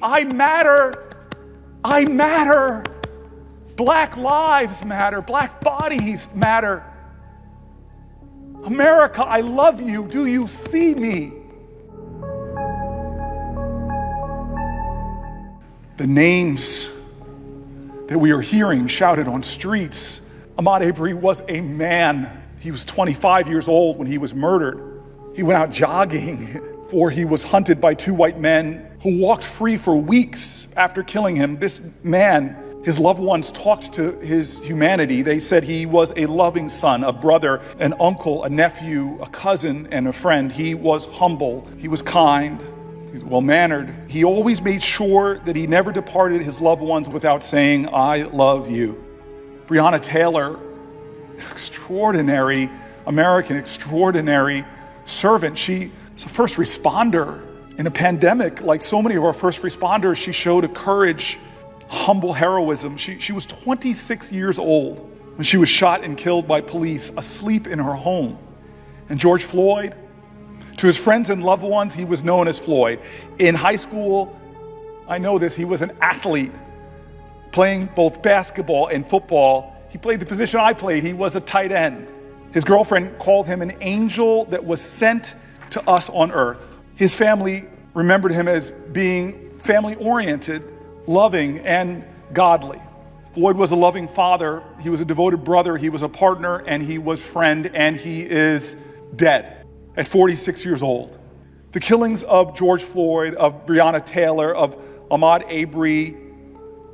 I matter. I matter. Black lives matter. Black bodies matter. America, I love you. Do you see me? The names that we are hearing shouted on streets. Ahmaud Arbery was a man. He was 25 years old when he was murdered. He went out jogging, for he was hunted by two white men who walked free for weeks after killing him. This man, his loved ones talked to his humanity. They said he was a loving son, a brother, an uncle, a nephew, a cousin, and a friend. He was humble. He was kind. He was well-mannered. He always made sure that he never departed his loved ones without saying, "I love you." Breonna Taylor, extraordinary American, extraordinary servant. She was a first responder in a pandemic. Like so many of our first responders, she showed a courage, humble heroism. She was 26 years old when she was shot and killed by police asleep in her home. And George Floyd, to his friends and loved ones, he was known as Floyd. In high school, I know this, he was an athlete, playing both basketball and football. He played the position I played. He was a tight end. His girlfriend called him an angel that was sent to us on earth. His family remembered him as being family-oriented, loving, and godly. Floyd was a loving father. He was a devoted brother. He was a partner, and he was friend, and he is dead at 46 years old. The killings of George Floyd, of Breonna Taylor, of Ahmaud Arbery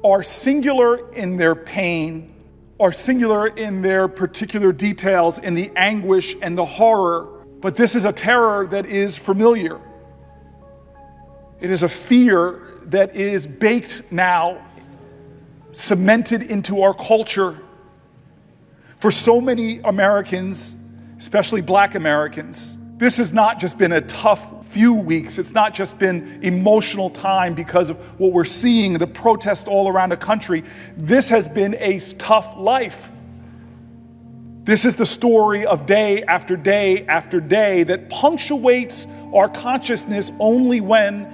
are singular in their pain, are singular in their particular details, in the anguish and the horror. But this is a terror that is familiar. It is a fear that is baked now, cemented into our culture. For so many Americans, especially Black Americans, this has not just been a tough few weeks. It's not just been emotional time because of what we're seeing, the protests all around the country. This has been a tough life. This is the story of day after day after day that punctuates our consciousness only when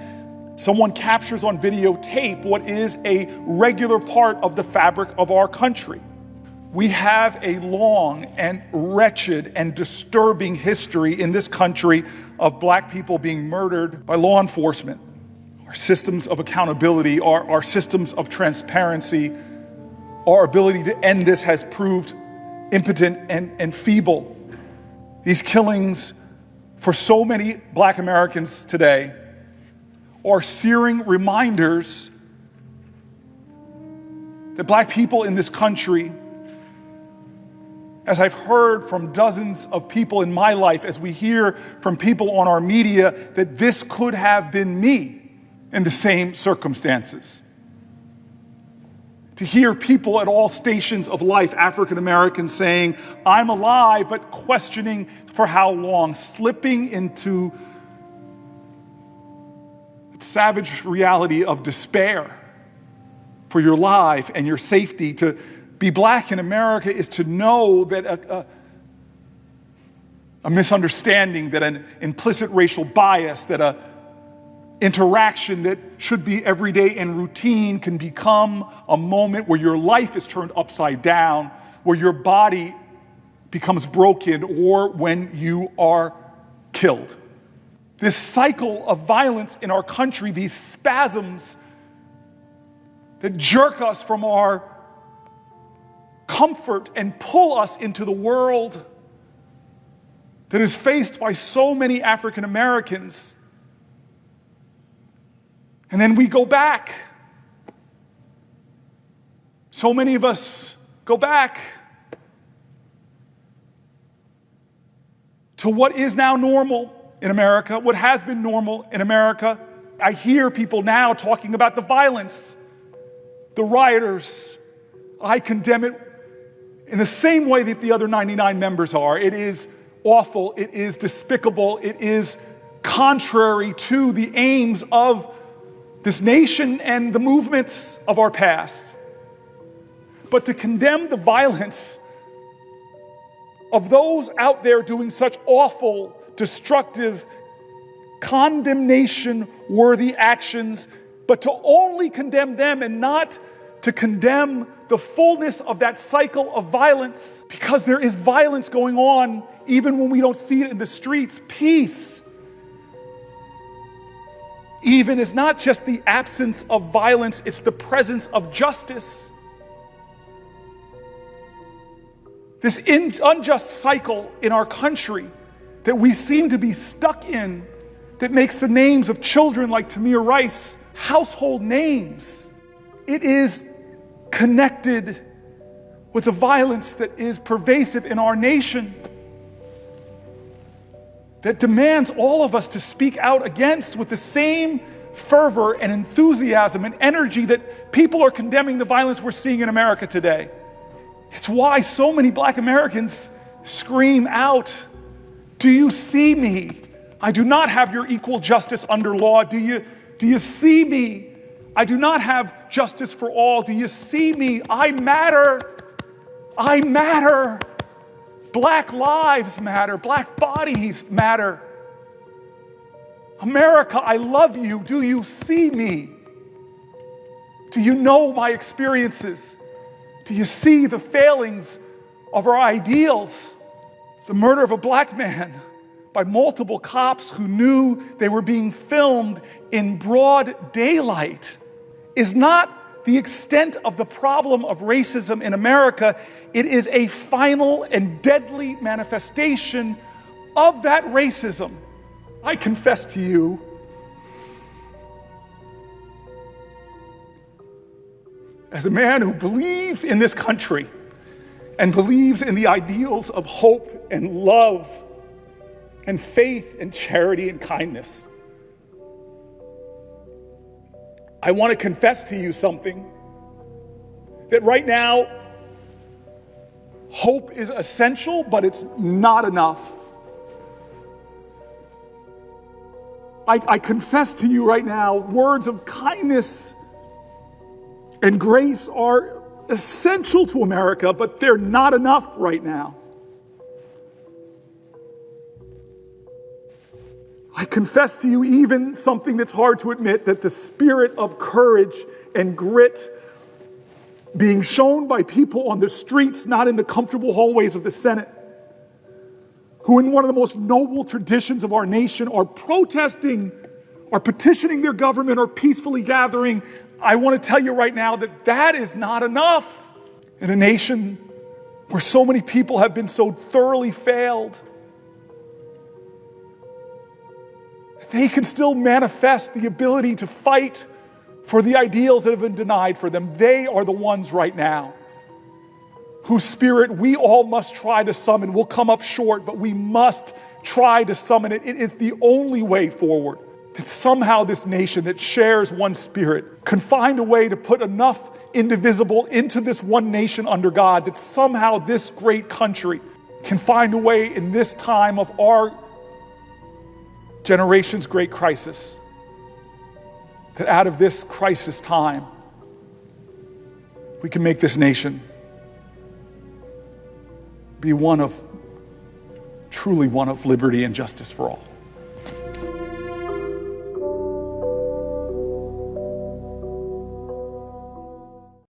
someone captures on videotape what is a regular part of the fabric of our country. We have a long and wretched and disturbing history in this country of Black people being murdered by law enforcement. Our systems of accountability, our systems of transparency, our ability to end this has proved impotent and feeble. These killings for so many Black Americans today are searing reminders that Black people in this country, as I've heard from dozens of people in my life, as we hear from people on our media, that this could have been me in the same circumstances. To hear people at all stations of life, African Americans, saying, "I'm alive," but questioning for how long, slipping into the savage reality of despair for your life and your safety. To be Black in America is to know that a misunderstanding, that an implicit racial bias, that a interaction that should be everyday and routine can become a moment where your life is turned upside down, where your body becomes broken, or when you are killed. This cycle of violence in our country, these spasms that jerk us from our comfort and pull us into the world that is faced by so many African Americans. And then we go back. So many of us go back to what is now normal in America, what has been normal in America. I hear people now talking about the violence, the rioters. I condemn it in the same way that the other 99 members are. It is awful, it is despicable, it is contrary to the aims of this nation and the movements of our past. But to condemn the violence of those out there doing such awful, destructive, condemnation-worthy actions but to only condemn them and not to condemn the fullness of that cycle of violence, because there is violence going on even when we don't see it in the streets. Peace even is not just the absence of violence, it's the presence of justice. This unjust cycle in our country that we seem to be stuck in, that makes the names of children like Tamir Rice household names. It is connected with the violence that is pervasive in our nation, that demands all of us to speak out against with the same fervor and enthusiasm and energy that people are condemning the violence we're seeing in America today. It's why so many Black Americans scream out, "Do you see me? I do not have your equal justice under law. Do you see me? I do not have justice for all. Do you see me? I matter. I matter. Black lives matter. Black bodies matter. America, I love you. Do you see me? Do you know my experiences? Do you see the failings of our ideals?" The murder of a Black man by multiple cops who knew they were being filmed in broad daylight is not the extent of the problem of racism in America. It is a final and deadly manifestation of that racism. I confess to you, as a man who believes in this country and believes in the ideals of hope and love and faith and charity and kindness, I want to confess to you something, that right now, hope is essential, but it's not enough. I confess to you right now, words of kindness and grace are essential to America, but they're not enough right now. I confess to you even something that's hard to admit, that the spirit of courage and grit being shown by people on the streets, not in the comfortable hallways of the Senate, who in one of the most noble traditions of our nation are protesting, are petitioning their government, or peacefully gathering, I want to tell you right now that that is not enough. In a nation where so many people have been so thoroughly failed, they can still manifest the ability to fight for the ideals that have been denied for them. They are the ones right now whose spirit we all must try to summon. We'll come up short, but we must try to summon it. It is the only way forward. That somehow this nation that shares one spirit can find a way to put enough indivisible into this one nation under God, that somehow this great country can find a way in this time of our generation's great crisis, that out of this crisis time, we can make this nation be truly one of liberty and justice for all.